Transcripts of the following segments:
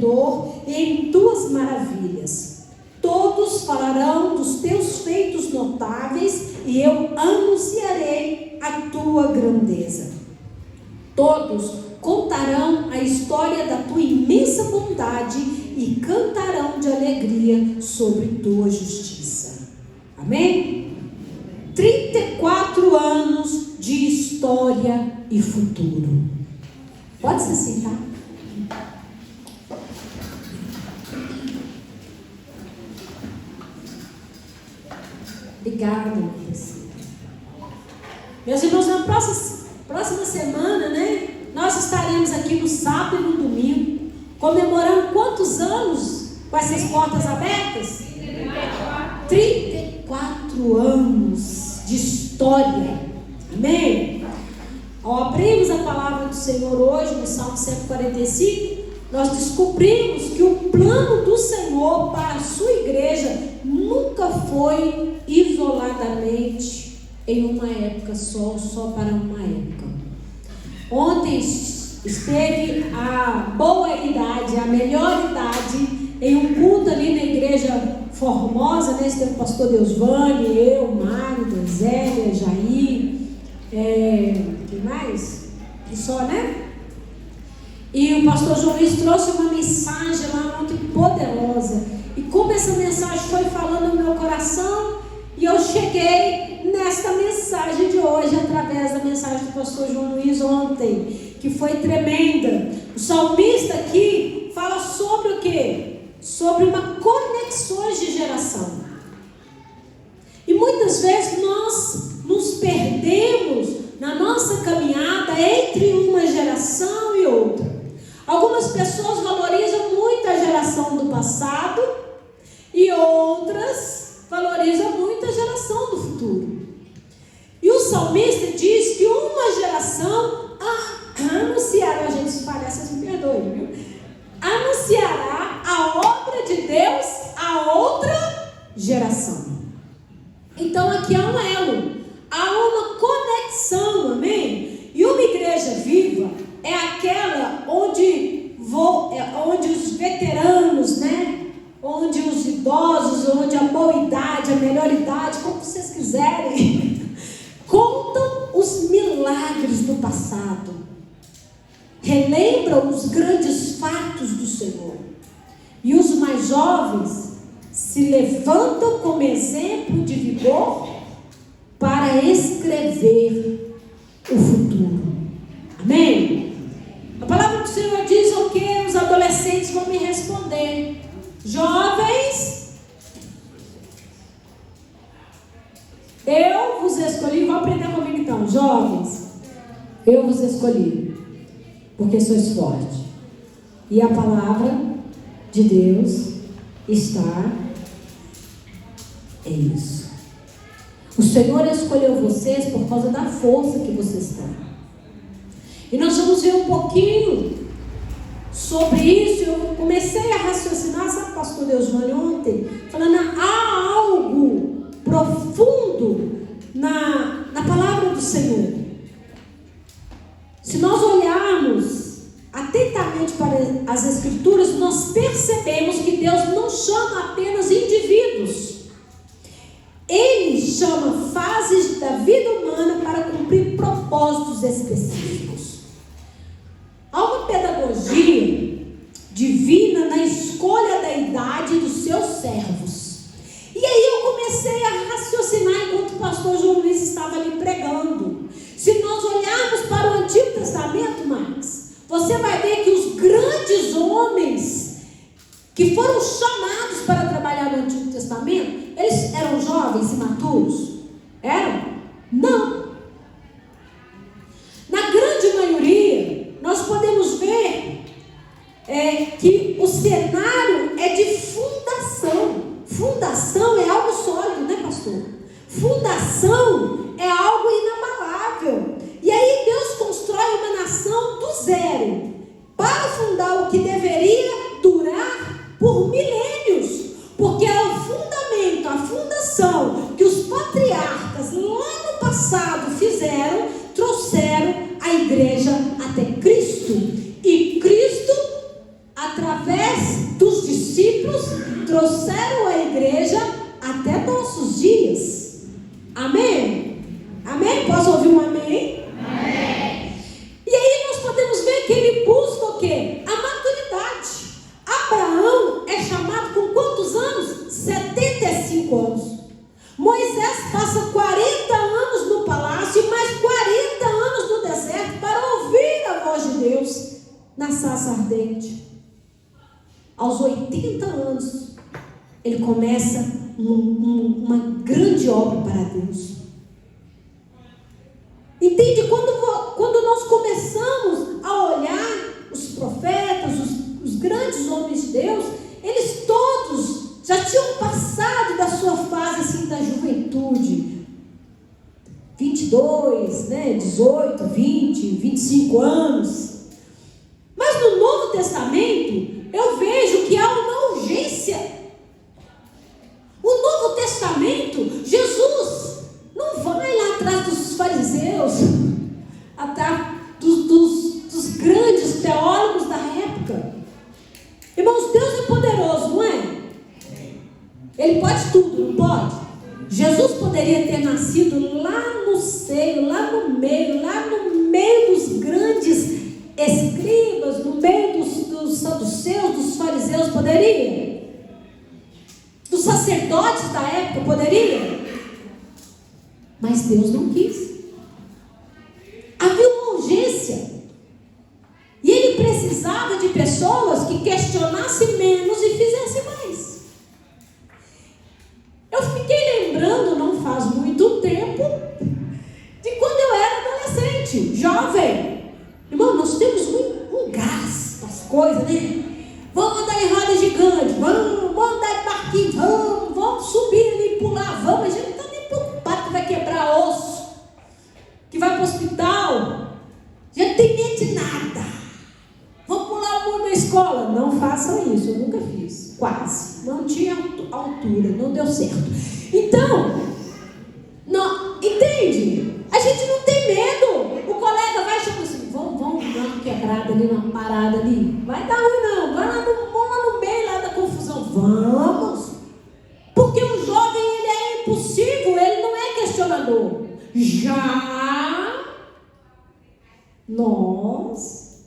esplendor e em tuas maravilhas. Todos falarão dos teus feitos notáveis e eu anunciarei a tua grandeza. Todos contarão a história da tua imensa bondade e cantarão de alegria sobre tua justiça. Amém? 34 anos de história e futuro. Pode se sentar. Obrigada, Priscila. Meus irmãos, na próxima semana, né, nós estaremos aqui no sábado e no domingo, comemorando quantos anos com essas portas abertas? 34 anos de história. Amém? Ao abrirmos a palavra do Senhor hoje, no Salmo 145, nós descobrimos que o plano do Senhor para a sua igreja nunca foi isoladamente em uma época só para uma época. Ontem esteve a boa idade, a melhor idade, em um culto ali na igreja Formosa, né? Esteve o pastor Deusvani, eu, Mário, Zélia, Jair, quem mais? E só, né? E o pastor João Luiz trouxe uma mensagem lá muito poderosa. E como essa mensagem foi falando no meu coração, e eu cheguei nesta mensagem de hoje, através da mensagem do pastor João Luiz ontem, que foi tremenda. O salmista aqui fala sobre o quê? Sobre uma conexões de geração. E muitas vezes nós nos perdemos na nossa caminhada entre uma geração e outra. Algumas pessoas valorizam muito a geração do passado e outras valorizam muito a geração do futuro. E o salmista diz que uma geração anunciará, gente, se parece, me perdoe, viu? Anunciará a obra de Deus a outra geração. Então aqui há um elo, há uma conexão, amém? E uma igreja viva é aquela onde os veteranos, né? Onde os idosos, onde a boa idade, a melhor idade, como vocês quiserem, contam os milagres do passado, relembram os grandes fatos do Senhor. E os mais jovens se levantam como exemplo de vigor para escrever o futuro. Amém? A palavra do Senhor diz o que os adolescentes vão me responder. Jovens, eu vos escolhi. Vão aprender comigo então. Jovens, eu vos escolhi porque sois fortes, e a palavra de Deus está em isso. O Senhor escolheu vocês por causa da força que vocês têm. E nós vamos ver um pouquinho sobre isso. Eu comecei a raciocinar, sabe, pastor Deusvani, ontem, falando, há algo profundo na palavra do Senhor. Se nós olharmos atentamente para as Escrituras, nós percebemos que Deus não chama apenas indivíduos. Ele chama fases da vida humana para cumprir propósitos específicos. Há uma pedagogia divina na escolha da idade dos seus servos. E aí eu comecei a raciocinar enquanto o pastor João Luiz estava ali pregando. Se nós olharmos para o Antigo Testamento, Marcos, você vai ver que os grandes homens que foram chamados para trabalhar no Antigo Testamento, eles eram jovens, imaturos? Eram? Não. Na grande maioria, nós podemos ver que o cenário é de fundação. Fundação é algo sólido, né, pastor? Fundação é algo inabalável. E aí Deus constrói uma nação do zero para fundar o que deveria durar por milênios, porque é o fundamento, a fundação que os patriarcas lá no passado fizeram, trouxeram a igreja até Cristo, e Cristo a através dos discípulos, trouxeram a igreja até nossos dias. Amém? Amém? Posso ouvir um amém? Amém. E aí nós podemos ver que ele busca o quê? A maturidade. Abraão é chamado com quantos anos? 75 anos. Moisés passa 40 anos no palácio e mais 40 anos no deserto para ouvir a voz de Deus na sarça ardente. Aos 80 anos, ele começa uma grande obra para Deus. Entende? Quando nós começamos a olhar os profetas, os grandes homens de Deus, eles todos já tinham passado da sua fase assim da juventude, 22, 18, 20, 25 anos. Mas no Novo Testamento eu vejo que há uma urgência. O Novo Testamento, Jesus não vai lá atrás dos fariseus, atrás dos grandes teólogos da época. Irmãos, Deus é poderoso, não é? Ele pode tudo, não pode? Jesus poderia ter nascido lá no seio, lá no meio dos grandes escribas, no meio dos saduceus, dos fariseus, poderia? Dos sacerdotes da época, poderia? Mas Deus não quis. Havia uma urgência. E ele precisava de pessoas que questionassem menos e fizessem mais. Eu fiquei lembrando, não faz muito tempo, de quando eu era adolescente, jovem. Irmão, nós temos um gás para as coisas, né? Vamos andar em roda gigante, vamos andar de barquinho, vamos subir ali, pular, vamos. A gente não está nem preocupado que vai quebrar osso, que vai para o hospital. A gente não tem medo de nada. Vamos pular o muro da escola. Não façam isso, eu nunca fiz, quase. Não tinha altura, não deu certo. Então, não, entende? A gente não tem medo. O colega vai chamar assim, vamos dar uma quebrada ali, uma parada ali. Vai dar ruim não, vamos lá no meio lá da confusão. Vamos. Porque o jovem, ele é impulsivo, ele não é questionador. Já nós,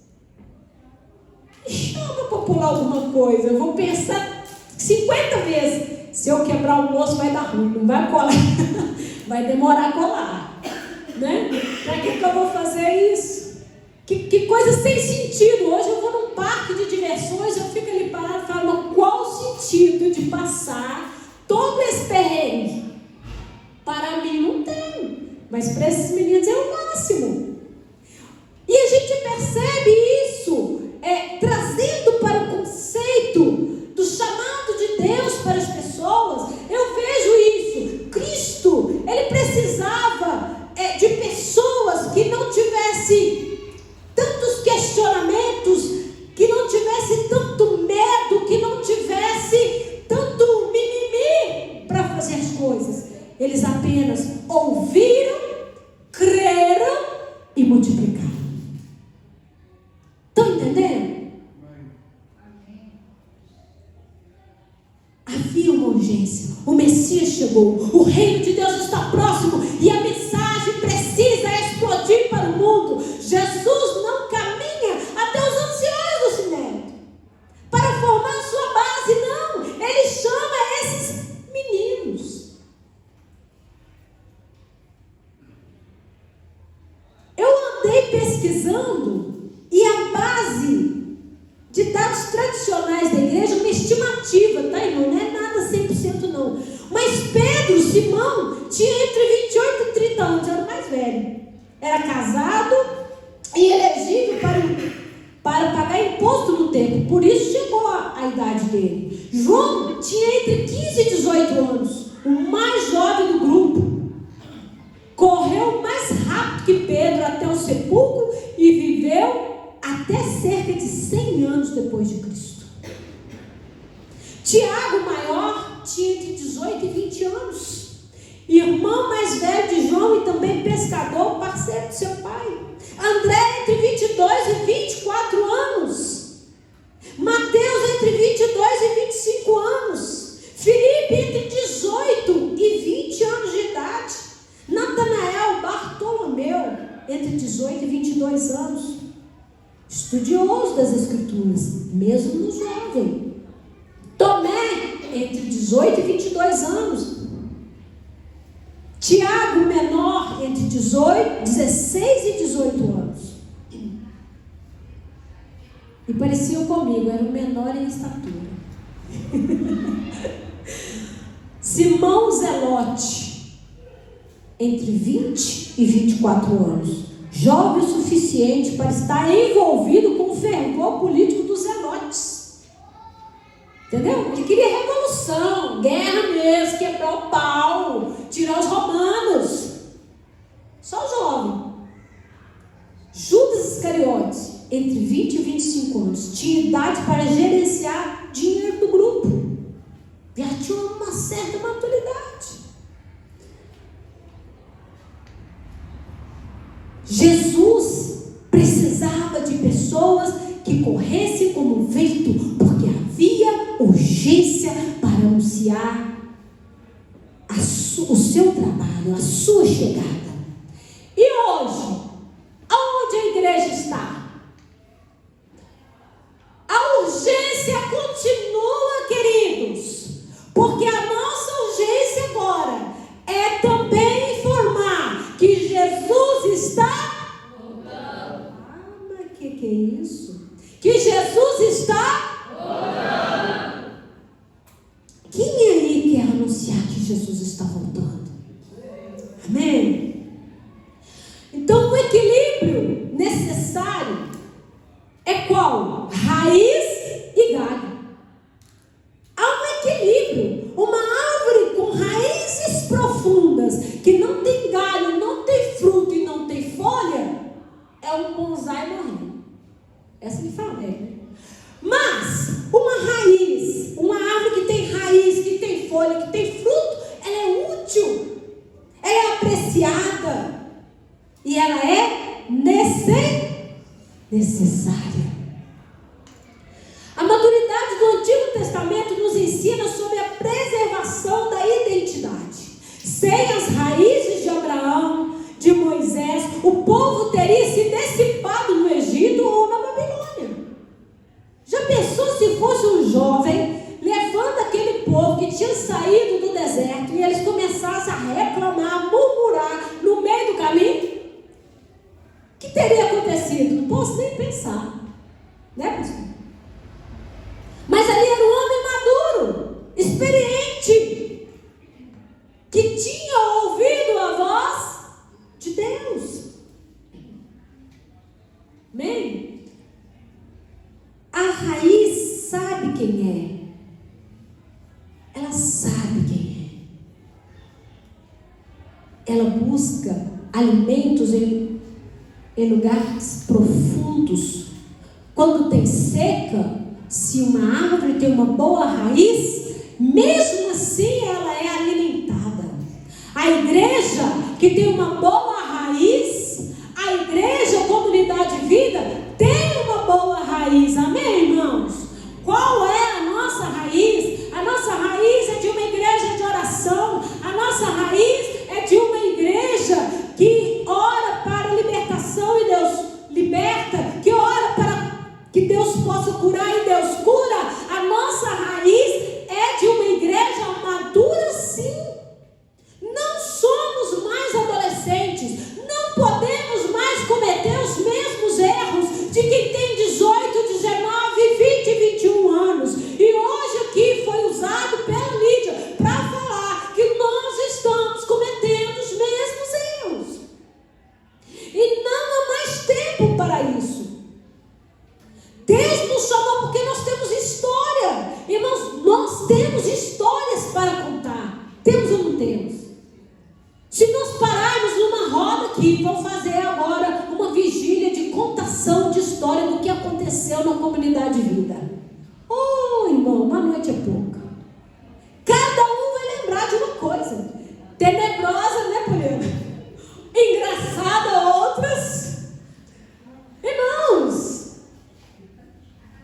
me chama para pular alguma coisa, eu vou pensar 50 vezes. Se eu quebrar o osso vai dar ruim, não vai colar. Vai demorar a colar, né? Para que eu vou fazer isso? Que coisa sem sentido. Hoje eu vou num parque de diversões, eu fico ali parado e falo, mas qual o sentido de passar todo esse perrengue? Para mim não tem, mas para esses meninos é o máximo. E a gente percebe isso, trazendo para o conceito do chamado de Deus para as pessoas. Eu vejo isso. Cristo, ele precisava de pessoas que não tivessem tantos questionamentos, que não tivessem tanto medo, que não tivessem tanto mimimi para fazer as coisas. Eles apenas ouviram, creram e multiplicaram. Estão entendendo? Havia uma urgência. O Messias chegou. O reino de Deus está próximo. E a mensagem precisa explodir para o mundo. Jesus não caminha até os anciões do cimento para formar sua base, não. Ele chama esses meninos. Eu andei pesquisando e a base de dados tradicionais da igreja, uma estimativa, tá, irmão? Não é nada 100% não. Mas Pedro, Simão, tinha entre 28 e 30 anos, era o mais velho. Era casado e elegível para pagar imposto no templo. Por isso chegou a idade dele. João tinha entre 15 e 18 anos, o mais jovem do grupo. Correu mais rápido que Pedro até o sepulcro e viveu até cerca de 100 anos depois de Cristo. Tiago, maior, tinha de 18 e 20 anos. Irmão mais velho de João e também pescador, parceiro de seu pai. André, entre 22 e 24 anos. Mateus, entre 18 e 22 anos. Estudioso das Escrituras, mesmo no jovem. Tomé, entre 18 e 22 anos. Tiago, menor, entre 16 e 18 anos. E pareciam comigo, era o menor em estatura. Simão Zelote, entre 20 e 24 anos. Jovem o suficiente para estar envolvido com o fervor político dos zelotes. Entendeu? Ele queria revolução, guerra mesmo, quebrar o pau, tirar os romanos. Só jovem. Judas Iscariotes, entre 20 e 25 anos, tinha idade para gerenciar dinheiro do grupo. Já tinha uma certa maturidade. Jesus precisava de pessoas que corressem como vento, porque havia urgência para anunciar o seu trabalho, a sua chegada. E hoje, aonde a igreja está? A urgência continua, queridos, porque a nossa urgência agora é também informar que Jesus está voltando. Mas que é isso? Que Jesus está voltando. Quem aí quer anunciar que Jesus está voltando? Amém? Então o equilíbrio necessário é qual? Raiz e galho. Há um equilíbrio. Uma árvore com raízes profundas, que não tem galho, não tem fruto e não tem folha, é um bonsai morrendo. Essa me fala, né? Mas uma raiz, uma árvore que tem raiz, que tem folha, que tem fruto, ela é útil, ela é apreciada e ela é necessária. A maturidade do Antigo Testamento nos ensina sobre a preservação da identidade. Sem as raízes de Abraão, de Moisés, o povo teria se dissipado no Egito ou na Babilônia. Já pensou se fosse um jovem levando aquele povo que tinha saído do deserto e eles começassem a reclamar, a murmurar no meio do caminho? O que teria acontecido? Não posso nem pensar. Né, pastor? Mas ali era um homem maduro, experiente, que tinha ouvido a voz de Deus. Amém? A raiz sabe quem é. Ela sabe quem é. Ela busca alimentos em lugares profundos. Quando tem seca, se uma árvore tem uma boa raiz, mesmo assim ela é alimentada. A igreja que tem uma boa raiz, a igreja, a comunidade de vida, tem uma boa raiz. Amém, irmãos? Qual é a nossa raiz? A nossa raiz é de uma igreja de oração. A nossa raiz é de uma igreja que ora para a libertação e Deus liberta, que ora para que Deus possa curar e Deus cura. A nossa raiz é de uma igreja madura, sim. Não somos mais adolescentes. Não podemos mais cometer os mesmos erros de quem tem 18, 19, 20, 21 anos. E hoje aqui foi usado pela Lídia para falar que nós estamos cometendo os mesmos erros. E não há mais tempo para isso. Deus nos chamou porque nós temos história. E nós temos histórias para contar. Temos ou não temos? Se nós pararmos numa roda aqui, vamos fazer agora uma vigília de contação de história do que aconteceu na comunidade de vida. Oh, irmão, uma noite é pouca. Cada um vai lembrar de uma coisa. Tenebrosa, né, Poliana? Engraçada outras. Irmãos,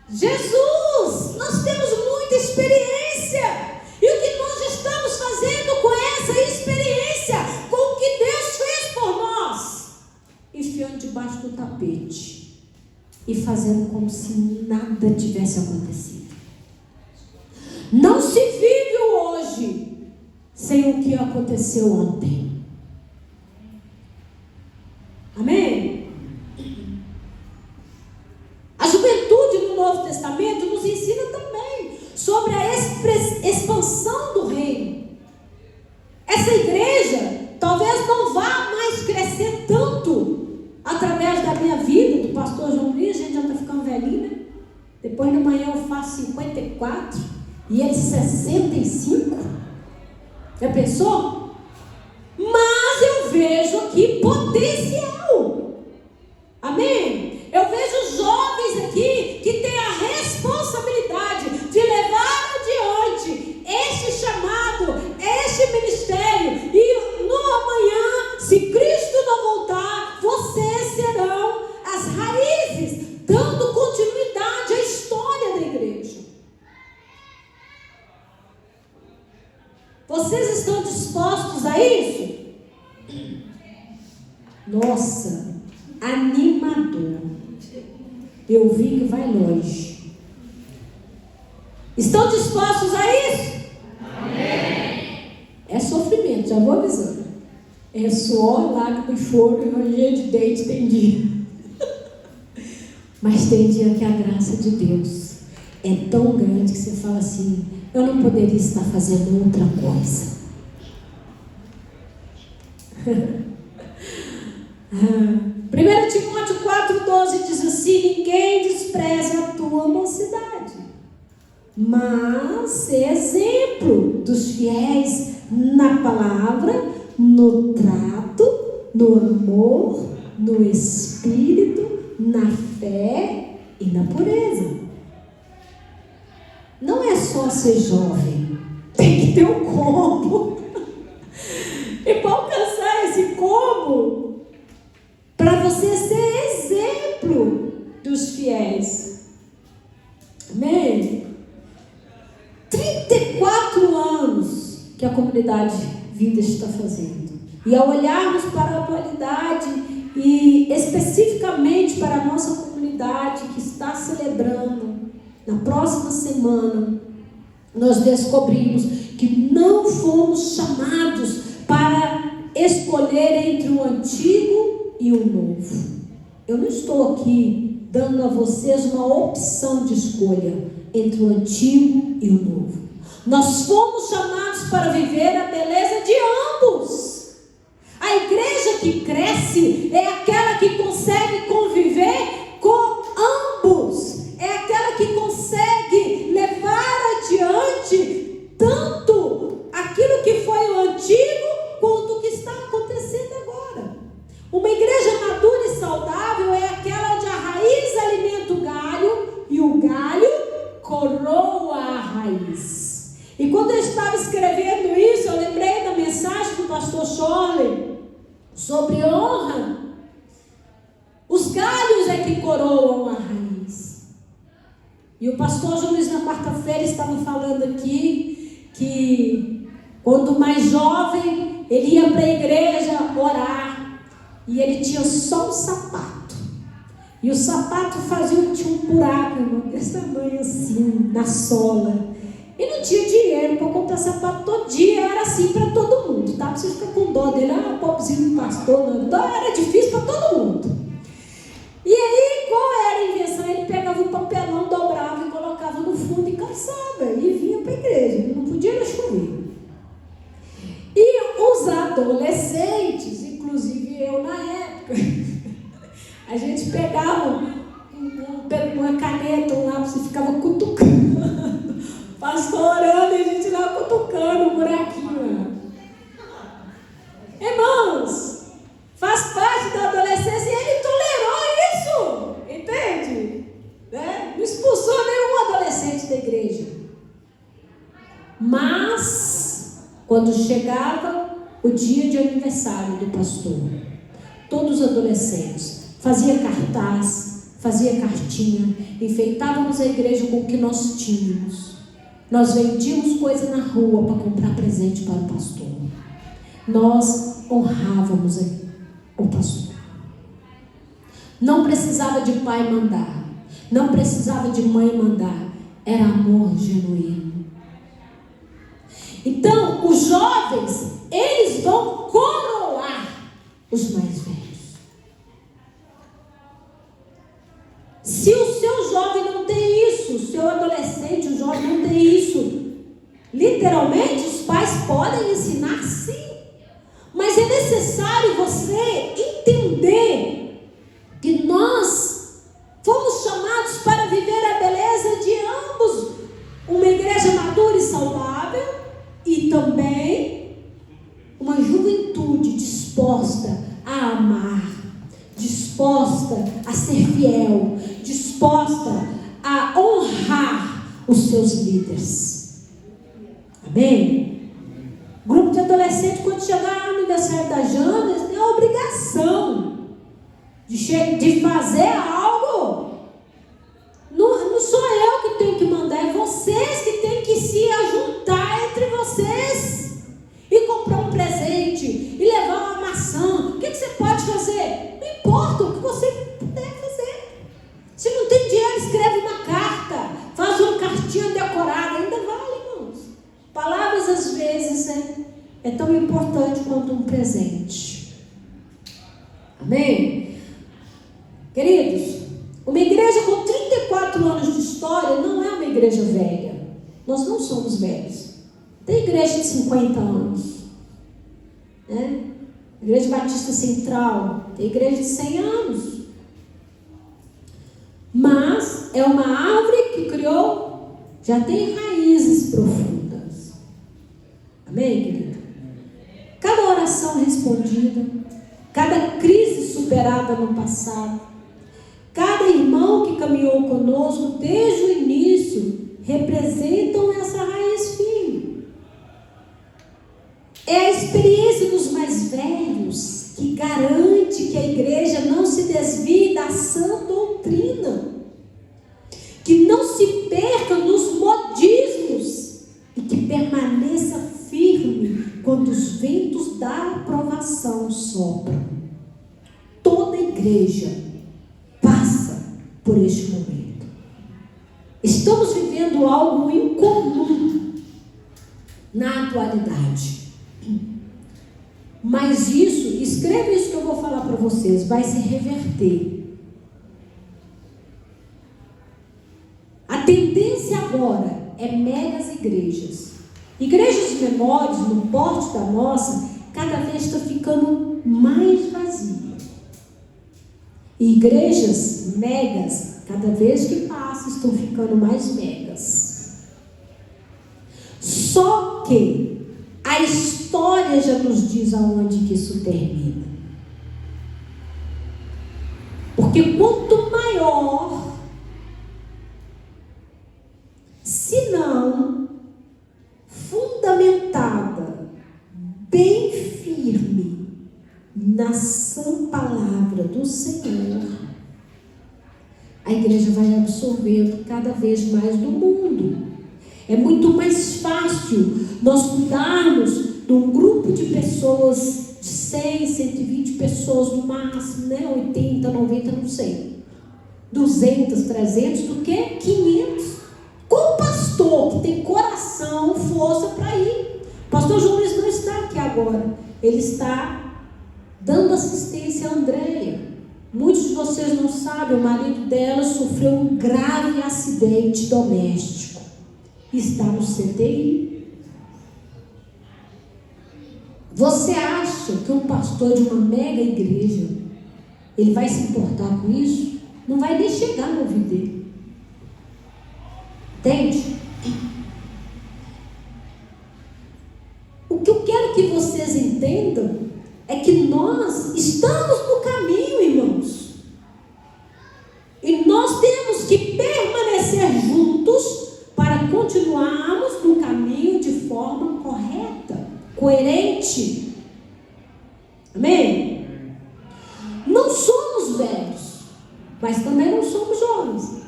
Jesus, nós temos muita experiência. E o que nós estamos fazendo com essa experiência? Com o que Deus fez por nós? Enfiando de tivesse acontecido. Não se vive o hoje sem o que aconteceu ontem. Amém? A juventude no Novo Testamento nos ensina também sobre a expansão do reino. Essa igreja talvez não vá mais crescer tanto através da minha vida, do pastor João Luiz. A gente já está ficando velhinho, né? Depois de amanhã eu faço 54 e ele 65. Já pensou? Mas eu vejo aqui potencial. Amém? Eu vejo jovens aqui que têm a responsabilidade de levar adiante este chamado, este ministério. E no amanhã, se Cristo não voltar, vocês serão as raízes, dando continuidade à história da igreja. Vocês estão dispostos a isso? Nossa, animador. Eu vi que vai longe. Estão dispostos a isso? Amém. É sofrimento, já vou avisando. É suor, lágrima e choro e ranger de dente, tem dia. Mas tem dia que a graça de Deus é tão grande que você fala assim: eu não poderia estar fazendo outra coisa. 1 Timóteo 4,12 diz assim: ninguém despreze a tua mocidade, mas sê exemplo dos fiéis na palavra, no trato, no amor, no espírito, na fé e na pureza. Não é só ser jovem, tem que ter um combo. E para alcançar esse combo, para você ser exemplo dos fiéis. Amém? 34 anos que a comunidade Vida está fazendo. E ao olharmos para a atualidade e especificamente para a nossa comunidade que está celebrando na próxima semana, nós descobrimos que não fomos chamados para escolher entre o antigo e o novo. Eu não estou aqui dando a vocês uma opção de escolha entre o antigo e o novo. Nós fomos chamados para viver a beleza de ambos. A igreja que cresce é aquela que consegue conviver com ambos. É aquela que consegue levar adiante tanto aquilo que foi o antigo quanto o que está acontecendo agora. Uma igreja madura e saudável é aquela onde a raiz alimenta o galho e o galho coroa a raiz. E quando eu estava escrevendo isso, eu lembrei da mensagem do pastor Shirley sobre honra. Os galhos é que coroam a raiz. E o pastor João Luiz, na quarta-feira, estava falando aqui que quando mais jovem, ele ia para a igreja orar e ele tinha só um sapato. E o sapato tinha um buraco, irmão, desse tamanho assim, na sola. E não tinha dinheiro para comprar sapato todo dia, era assim para todo mundo, tá? Você fica com dó dele, pobrezinho do pastor, não, era difícil para todo mundo. E aí, qual era a invenção? Ele pegava um papelão, dobrava e colocava no fundo e calçava, e vinha para a igreja, não podia chover. E os adolescentes, inclusive eu na época, a gente pegava uma caneta, um lápis e ficava cutucando. Pastor orando e a gente lá cutucando o buraquinho. Irmãos, faz parte da adolescência e ele tolerou isso. Entende? Né? Não expulsou nenhum adolescente da igreja. Mas, quando chegava o dia de aniversário do pastor, todos os adolescentes faziam cartaz, fazia cartinha, enfeitávamos a igreja com o que nós tínhamos. Nós vendíamos coisa na rua para comprar presente para o pastor. Nós honrávamos o pastor. Não precisava de pai mandar. Não precisava de mãe mandar. Era amor genuíno. Então, os jovens, eles vão coroar os mais velhos. Se o seu jovem não tem isso, o seu adolescente, o jovem não tem isso, literalmente os pais podem ensinar sim. Mas é necessário você entender que nós fomos chamados para viver a beleza de ambos. Uma igreja madura e saudável e também uma juventude disposta a amar, disposta a ser fiel, disposta a honrar os seus líderes. Amém? Grupo de adolescentes, quando chegar no aniversário da Jana, eles têm a obrigação de fazer algo. Não sou eu que tenho que mandar, é vocês que têm que se ajuntar entre vocês e comprar um presente e levar uma maçã. O que você pode fazer? Não importa o que você puder fazer. Se não tem dinheiro, escreve uma carta, faz uma cartinha decorada, ainda vale, irmãos. Palavras às vezes é tão importante quanto um presente. Amém? Queridos, uma igreja com 34 anos de história não é uma igreja velha. Nós não somos velhos. Tem igreja de 50 anos, né? Igreja Batista Central tem igreja de 100 anos. Mas é uma árvore que criou, já tem raízes profundas. Amém, querido? Cada oração respondida, cada crise superada no passado, cada irmão que caminhou conosco desde o início representam essa raiz firme. É a experiência dos mais velhos que garante que a igreja não se desvie da sã doutrina, que não se perca nos modismos e que permaneça firme quando os ventos da aprovação sopram. Toda igreja passa por este momento. Estamos vivendo algo incomum na atualidade. Mas isso, escreva isso que eu vou falar para vocês, vai se reverter. A tendência agora é megas igrejas. Igrejas menores, no porte da nossa, cada vez está ficando mais vazia. E igrejas megas, cada vez que passa, estão ficando mais megas. Só que a história já nos diz aonde que isso termina. Porque quanto maior, se não fundamentada, bem firme na sã palavra do Senhor, a igreja vai absorvendo cada vez mais do mundo. É muito mais fácil nós cuidarmos de um grupo de pessoas, de 100, 120 pessoas no máximo, né? 80, 90, não sei, 200, 300, do que 500. Com o pastor que tem coração, força para ir. O pastor João Luiz não está aqui agora, ele está dando assistência a Andréia. Muitos de vocês não sabem, o marido dela sofreu um grave acidente doméstico. Está no CTI. Você acha que um pastor de uma mega igreja, ele vai se importar com isso? Não vai nem chegar no ouvido dele. Entende? O que eu quero que vocês entendam é que nós estamos no caminho, irmãos. E nós temos que permanecer juntos para continuarmos no caminho de forma correta, coerente. Amém? Não somos velhos, mas também não somos jovens.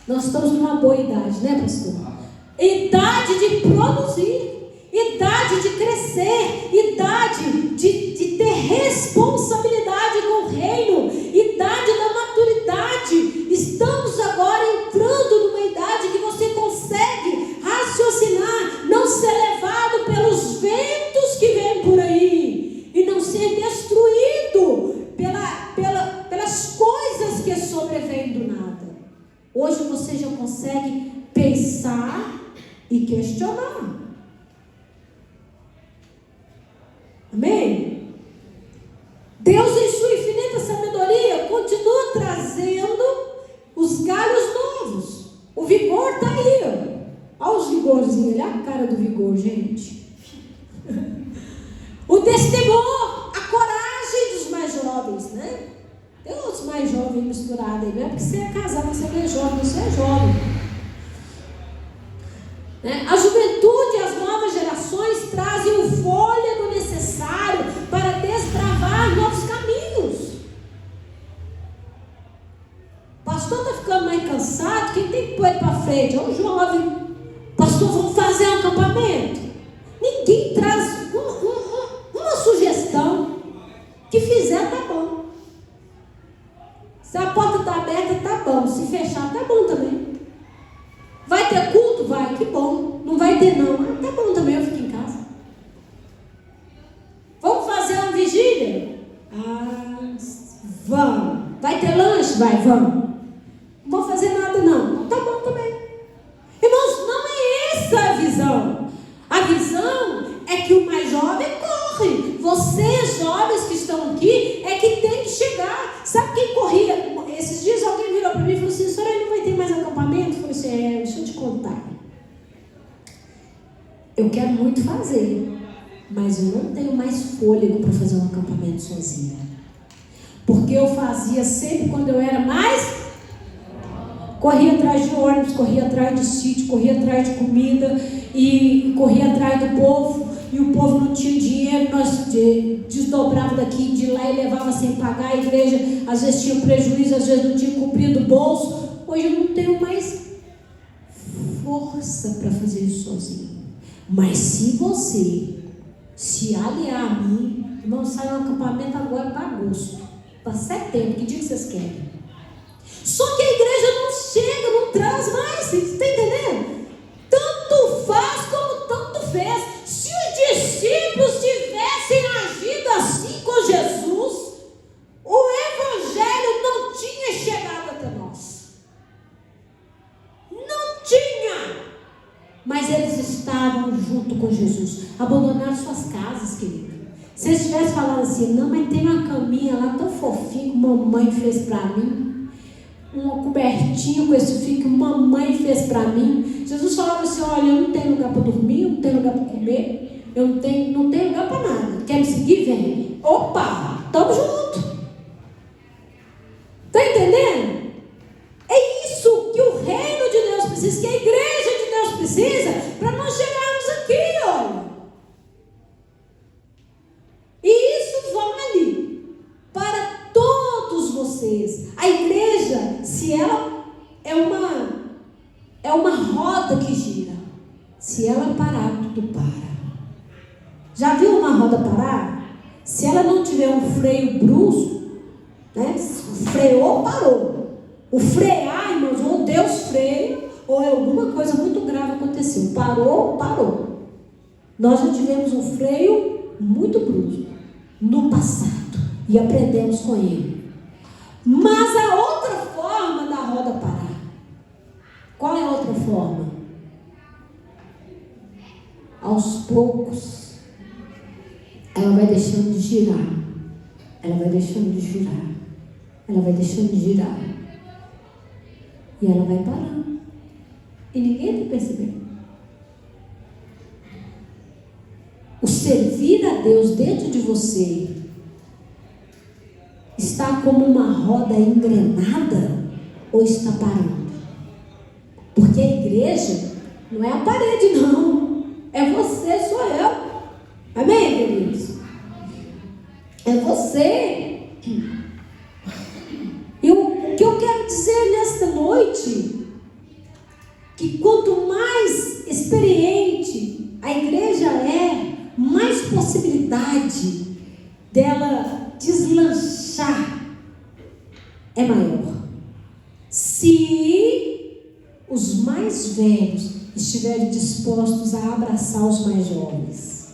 Nós estamos numa boa idade, né, pastor? Idade de produzir, idade de crescer, idade de ter responsabilidade com o reino, idade da maturidade. Estamos agora entrando numa idade que você consegue raciocinar, não ser levado pelos ventos que vêm por aí e não ser destruído pelas coisas que sobrevêm do nada. Hoje você já consegue pensar e questionar. Amém? Deus, em sua infinita sabedoria, continua trazendo os galhos novos. O vigor está aí. Olha os vigorzinhos, olha a cara do vigor, gente. O destemor, a coragem dos mais jovens, né? Tem outros mais jovens misturados aí, não é porque você é casado, você não é jovem, você é jovem. Né? A juventude e as novas gerações trazem o fôlego necessário para desbravar novos caminhos. O pastor está ficando mais cansado, quem tem que pôr ele para frente? É um jovem. Pastor, vamos fazer um acampamento. Ninguém traz uma sugestão. Que fizer, tá bom. Se a porta está aberta, tá bom. Se fechar, tá bom também. Vai ter culto? Vai, que bom. Não vai ter não. Ah, tá bom também, eu fico em casa. Vamos fazer uma vigília? Ah, vamos. Vai ter lanche? Vai, vamos. Não vou fazer nada não. Tá bom também. Irmãos, não é essa a visão. A visão é que o mais jovem corre. Vocês, jovens que estão aqui, é que tem que chegar. Sabe quem corria? Esses dias alguém virou para mim e falou assim: senhora, aí não vai ter mais acampamento? Eu falei assim: deixa eu te contar. Eu quero muito fazer, mas eu não tenho mais fôlego para fazer um acampamento sozinha. Porque eu fazia sempre quando eu era mais... Corria atrás de ônibus, corria atrás de sítio, corria atrás de comida e corria atrás do povo. E o povo não tinha dinheiro, nós desdobrava daqui, de lá e levava sem pagar. A igreja às vezes tinha prejuízo, às vezes não tinha cumprido o bolso. Hoje eu não tenho mais força para fazer isso sozinho. Mas se você se aliar a mim, vamos sair um acampamento agora para agosto, para setembro, que dia que vocês querem? Só que a igreja não chega, não traz mais, você está entendendo? Tanto faz como tanto fez. Se os discípulos tivessem agido assim com Jesus, o evangelho não tinha chegado até nós. Não tinha. Mas eles estavam junto com Jesus, abandonaram suas casas, querido. Se eles tivessem falado assim: não, mas tem uma caminha lá tão fofinha que mamãe fez para mim, uma cobertinha com esse fio que mamãe fez para mim. Jesus falava assim: olha, eu não tenho lugar para dormir, eu não tenho lugar para comer, eu não tenho lugar para nada. Quer me seguir? Vem. Opa, estamos juntos. Está entendendo? É isso que o reino de Deus precisa, que a igreja de Deus precisa, para nós chegarmos aqui, olha. E isso vale para todos vocês. A igreja, se ela é uma roda que gira, se ela parar, tudo para. Já viu uma roda parar? Se ela não tiver um freio brusco, né? Freou, parou. O frear, irmãos, ou Deus freia, ou alguma coisa muito grave aconteceu. Parou, parou. Nós já tivemos um freio muito brusco no passado e aprendemos com ele. Mas a outra forma da roda parar, qual é a outra forma? Aos poucos, ela vai deixando de girar, ela vai deixando de girar, ela vai deixando de girar, e ela vai parando, e ninguém está percebendo. O servir a Deus dentro de você está como uma roda engrenada ou está parando? Porque a igreja não é a parede, não. É você, sou eu. Amém, queridos? É você. E o que eu quero dizer nesta noite, que quanto mais experiente a igreja é, mais possibilidade dela deslanchar é maior. Se mais velhos estiverem dispostos a abraçar os mais jovens,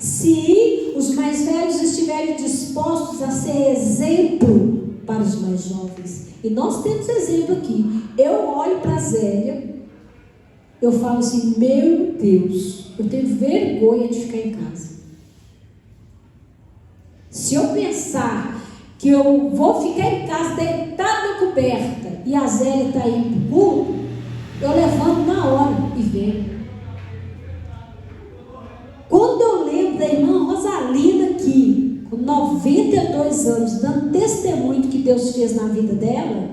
se os mais velhos estiverem dispostos a ser exemplo para os mais jovens, e nós temos exemplo aqui. Eu olho para a Zélia, eu falo assim: meu Deus, eu tenho vergonha de ficar em casa. Se eu pensar que eu vou ficar em casa deitada na coberta e a Zélia está indo para o culto, eu levanto na hora e venho. Quando eu lembro da irmã Rosalina aqui, com 92 anos, dando testemunho do que Deus fez na vida dela,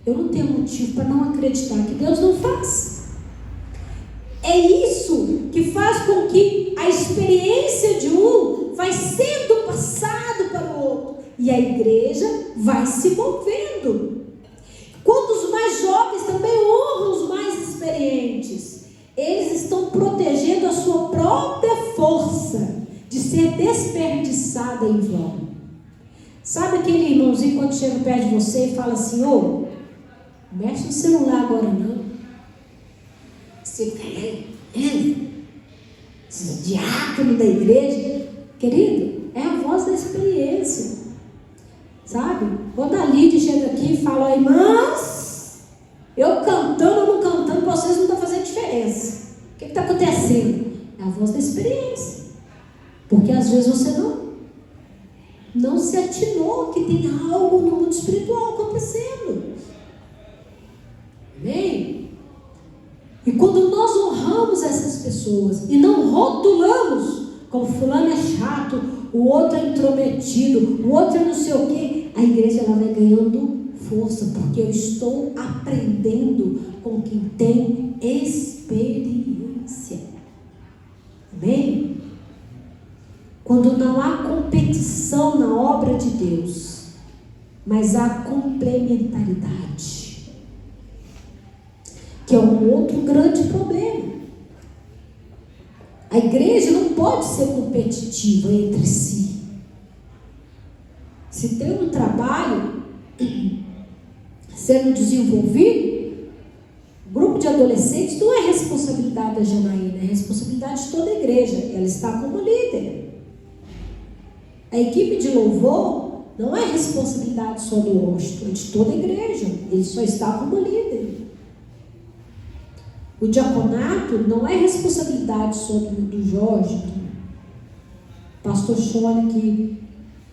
eu não tenho motivo para não acreditar que Deus não faz. É isso que faz com que a experiência de um vai sendo passado para o outro, e a igreja vai se movendo. Quando os mais jovens também honram os mais experientes, eles estão protegendo a sua própria força de ser desperdiçada em vão. Sabe aquele irmãozinho quando chega perto de você e fala assim: ô, mexe no celular agora não. Você esse diácono da igreja, querido, é a voz da experiência, sabe? Quando a Lídia chega aqui e fala: irmãos, eu cantando ou não cantando, vocês não estão fazendo diferença. O que está acontecendo? É a voz da experiência, porque às vezes você não se atinou que tem algo no mundo espiritual acontecendo. Amém? E quando nós honramos essas pessoas e não rotulamos como fulano é chato, o outro é intrometido, o outro é não sei o quê, a igreja ela vai ganhando força, porque eu estou aprendendo com quem tem experiência. Amém? Quando não há competição na obra de Deus, mas há complementaridade, que é um outro grande problema. A igreja não pode ser competitiva entre si. Se tem um trabalho sendo desenvolvido, o grupo de adolescentes não é responsabilidade da Janaína, é responsabilidade de toda a igreja. Ela está como líder. A equipe de louvor não é responsabilidade só do rosto, é de toda a igreja. Ele só está como líder. O diaconato não é responsabilidade só do Jorge, do pastor Shone, que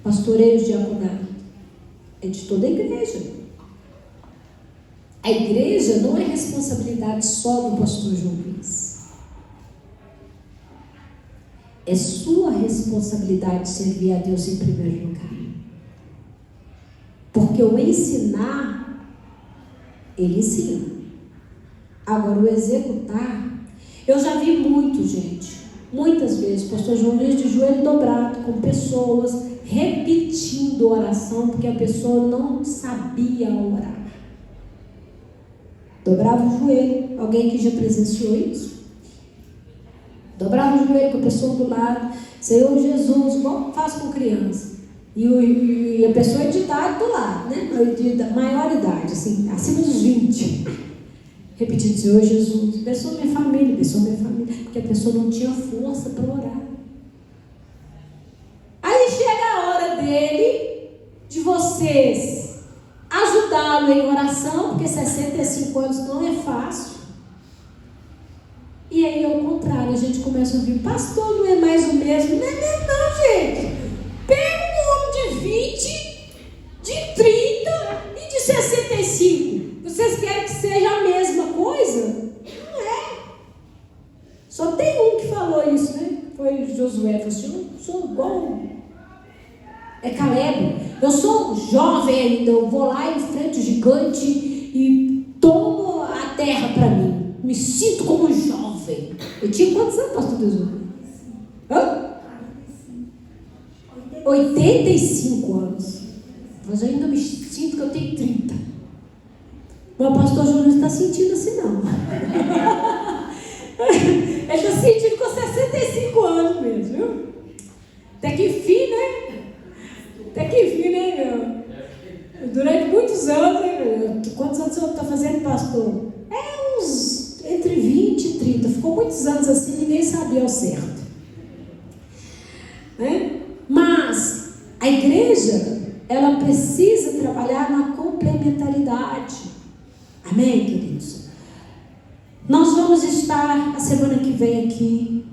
pastoreia o diaconato. É de toda a igreja. A igreja não é responsabilidade só do pastor João Luiz. É sua responsabilidade servir a Deus em primeiro lugar. Porque o ensinar, ele ensina. Agora, o executar, eu já vi muito, gente, muitas vezes, o pastor João Luiz de joelho dobrado, com pessoas repetindo oração, porque a pessoa não sabia orar. Dobrava o joelho, alguém que já presenciou isso? Dobrava o joelho com a pessoa do lado: Senhor Jesus, igual faz com criança. E a pessoa é de idade do lado, né? De maior idade, assim, acima dos 20. Repetindo: Senhor Jesus, abençoa minha família, porque a pessoa não tinha força para orar. Aí chega a hora dele, de vocês ajudá-lo em oração, porque 65 anos não é fácil. E aí, ao contrário, a gente começa a ouvir: pastor, não é mais o mesmo. Não é mesmo não, gente. Pega um homem de 20, de 30 e de 65. Vocês querem que seja a mesma coisa? Não é. Só tem um que falou isso, né? Foi Josué. Falou assim: eu sou igual. É Caleb. Eu sou jovem ainda. Eu vou lá e enfrento o gigante e tomo a terra para mim. Me sinto como um jovem. Eu tinha quantos anos, pastor Deus? Hã? 85 anos. Mas eu ainda me sinto que eu tenho 30. Mas o pastor Júnior não está sentindo assim, não. Ele está sentindo com 65 anos mesmo, viu? Até que enfim, né? Durante muitos anos, né? Quantos anos você está fazendo, pastor? pastor? Uns entre 20 e 30. Ficou muitos anos assim, ninguém sabia ao certo. Mas a igreja, ela precisa trabalhar na complementaridade. Amém, queridos? Nós vamos estar a semana que vem aqui,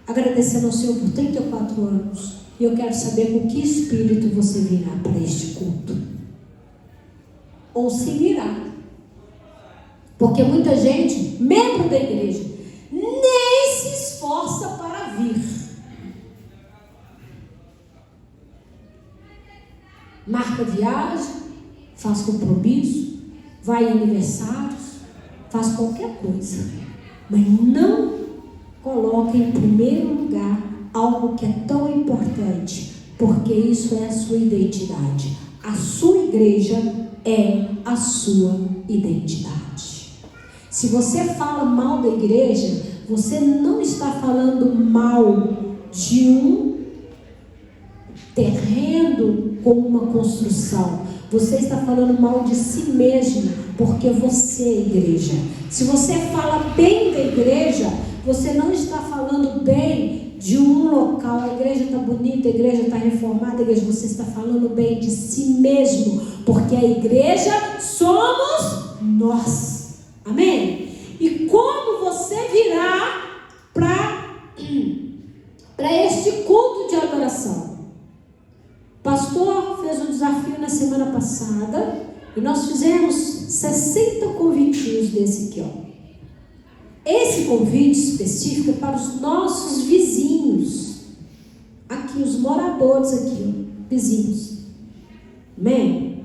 agradecendo ao Senhor por 34 anos. E eu quero saber com que espírito você virá para este culto. Ou se virá. Porque muita gente, membro da igreja, nem se esforça para vir. Marca viagem, faz compromisso, vai em aniversários, faz qualquer coisa. Mas não coloca em primeiro lugar algo que é tão importante, porque isso é a sua identidade. A sua igreja é a sua identidade. Se você fala mal da igreja, você não está falando mal de um terreno com uma construção. Você está falando mal de si mesmo, porque você é igreja. Se você fala bem da igreja, você não está falando bem de um local. A igreja está bonita, a igreja está reformada, a igreja, você está falando bem de si mesmo, porque a igreja somos nós. Amém? E como você virá para este culto de adoração? O pastor fez um desafio na semana passada e nós fizemos 60 convitinhos desse aqui, ó. Esse convite específico é para os nossos vizinhos, aqui, os moradores aqui, ó, vizinhos. Amém?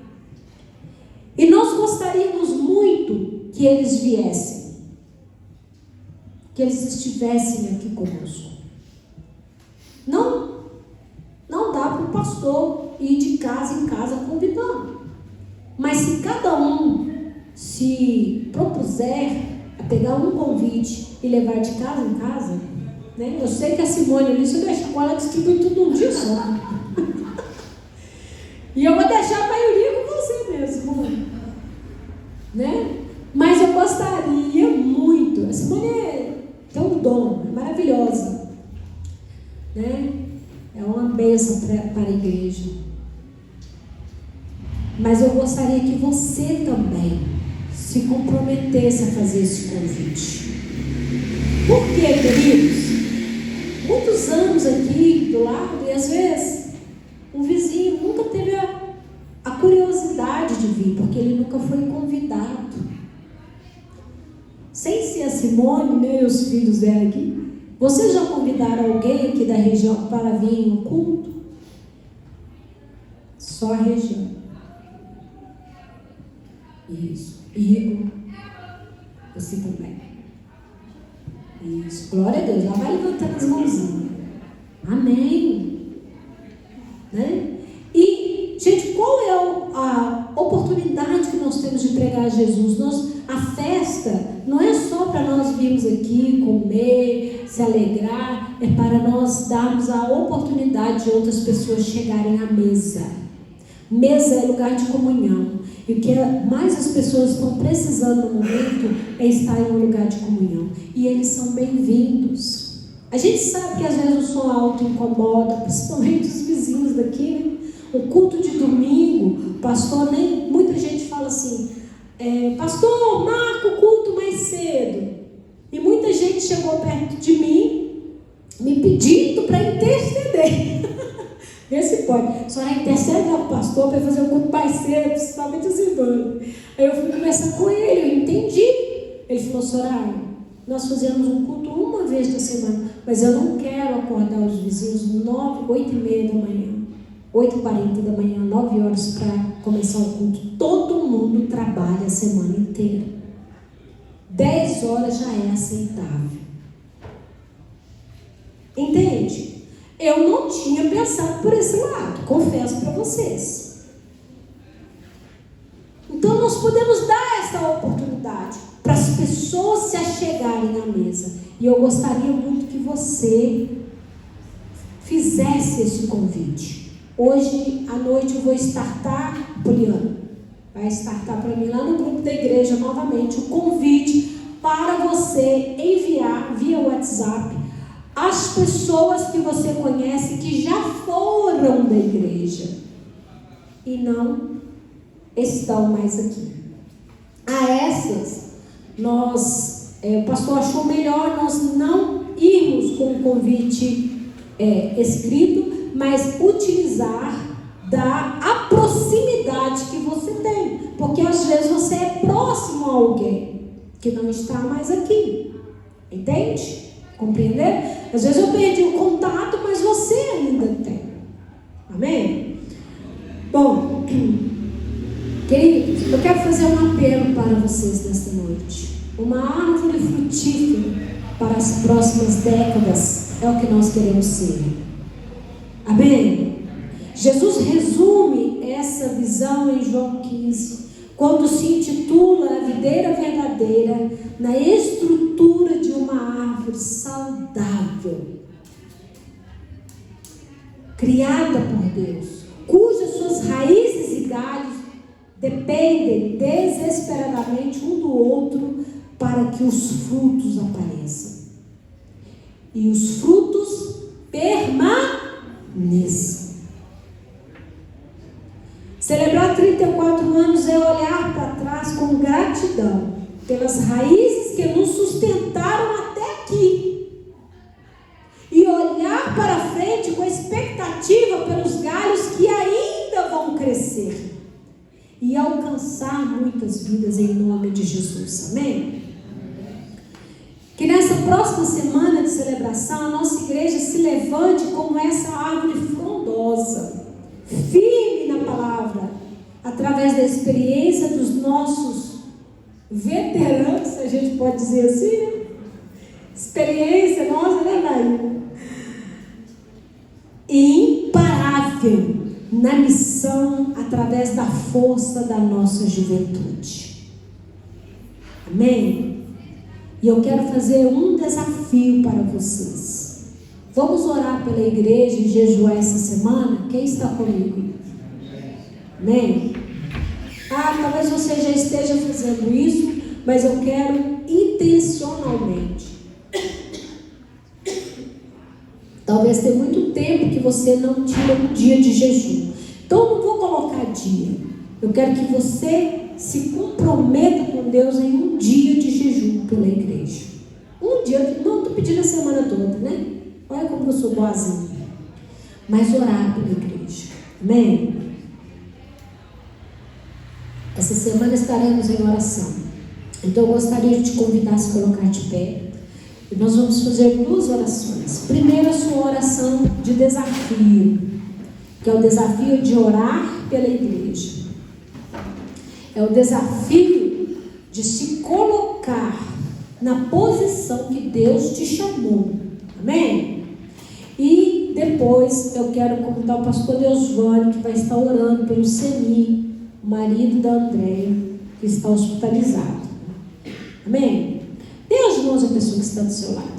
E nós gostaríamos muito que eles viessem, que eles estivessem aqui conosco. Não dá para o pastor ir de casa em casa convidando. Mas se cada um se propuser a pegar um convite e levar de casa em casa, né? Eu sei que a Simone ali, se eu deixar com ela, distribui tudo num dia só. E eu vou deixar a maioria com você mesmo, né? Mas eu gostaria muito. A Simone tem um dom, é maravilhosa, né? É uma bênção para a igreja. Mas eu gostaria que você também se comprometesse a fazer esse convite. Por quê, queridos? Muitos anos aqui do lado, e às vezes um vizinho nunca teve a curiosidade de vir, porque ele nunca foi convidado. Sem ser a Simone, né, e os filhos dela aqui. Vocês já convidaram alguém aqui da região para vir em um culto? Só a região. Isso. Igor, você também. Isso. Glória a Deus. Já vai levantando as mãozinhas. Amém. Né? E, gente, qual é a oportunidade que nós temos de pregar a Jesus? A festa não é só para nós virmos aqui comer, se alegrar, é para nós darmos a oportunidade de outras pessoas chegarem à mesa. Mesa é lugar de comunhão. E o que mais as pessoas estão precisando no momento é estar em um lugar de comunhão. E eles são bem-vindos. A gente sabe que às vezes o som alto incomoda, principalmente os vizinhos daqui, né? O culto de domingo, pastor, nem muita gente fala assim, pastor, marca o culto mais cedo. E muita gente chegou perto de mim, me pedindo para interceder. Vê se pode. A senhora intercede ao pastor para fazer o culto mais cedo, principalmente os irmãos. Aí eu fui conversar com ele, eu entendi. Ele falou, senhora, nós fazemos um culto uma vez na semana, mas eu não quero acordar os vizinhos 8h30 da manhã, 8h40 da manhã, 9 horas para começar o culto. Todo mundo trabalha a semana inteira. 10 horas já é aceitável. Entende? Eu não tinha pensado por esse lado, confesso para vocês. Então nós podemos dar essa oportunidade para as pessoas se achegarem à mesa. E eu gostaria muito que você fizesse esse convite. Hoje à noite eu vou startar, Poliana vai startar para mim lá no grupo da igreja novamente o convite para você enviar via WhatsApp as pessoas que você conhece que já foram da igreja e não estão mais aqui. A essas, o pastor achou melhor nós não irmos com o convite escrito, mas utilizar da proximidade que você tem, porque às vezes você é próximo a alguém que não está mais aqui, entende? Compreender? Às vezes eu perdi o contato, mas você ainda tem. Amém? Bom, queridos, eu quero fazer um apelo para vocês nesta noite. Uma árvore frutífera para as próximas décadas é o que nós queremos ser. Amém? Jesus resume essa visão em João 15, quando se intitula a videira verdadeira na estrutura de uma árvore saudável, criada por Deus, cujas suas raízes e galhos dependem desesperadamente um do outro para que os frutos apareçam e os frutos permaneçam. Celebrar 34 anos é olhar para trás com gratidão pelas raízes que nos sustentaram até aqui e olhar para frente com expectativa pelos galhos que ainda vão crescer e alcançar muitas vidas em nome de Jesus. Amém? Que nessa próxima semana de celebração a nossa igreja se levante como essa árvore frondosa, firme na palavra, através da experiência dos nossos veteranos, a gente pode dizer assim, né? Experiência nossa, né, Maria? E imparável na missão através da força da nossa juventude. Amém? E eu quero fazer um desafio para vocês. Vamos orar pela igreja e jejuar essa semana? Quem está comigo? Amém? Talvez você já esteja fazendo isso, mas eu quero intencionalmente. Talvez tenha muito tempo que você não tira um dia de jejum. Então eu não vou colocar dia. Eu quero que você se comprometa com Deus em um dia de jejum pela igreja. Um dia, não estou pedindo a semana toda, né? Olha como eu sou boazinha. Mas orar pela igreja. Amém? Essa semana estaremos em oração. Então eu gostaria de te convidar a se colocar de pé. E nós vamos fazer duas orações. Primeiro, a sua oração de desafio, que é o desafio de orar pela igreja. É o desafio de se colocar na posição que Deus te chamou. Amém? E depois eu quero convidar o pastor Deusvânio, que vai estar orando pelo Seni, o marido da Andréia, que está hospitalizado. Amém? Dê as mãos à pessoa que está do seu lado.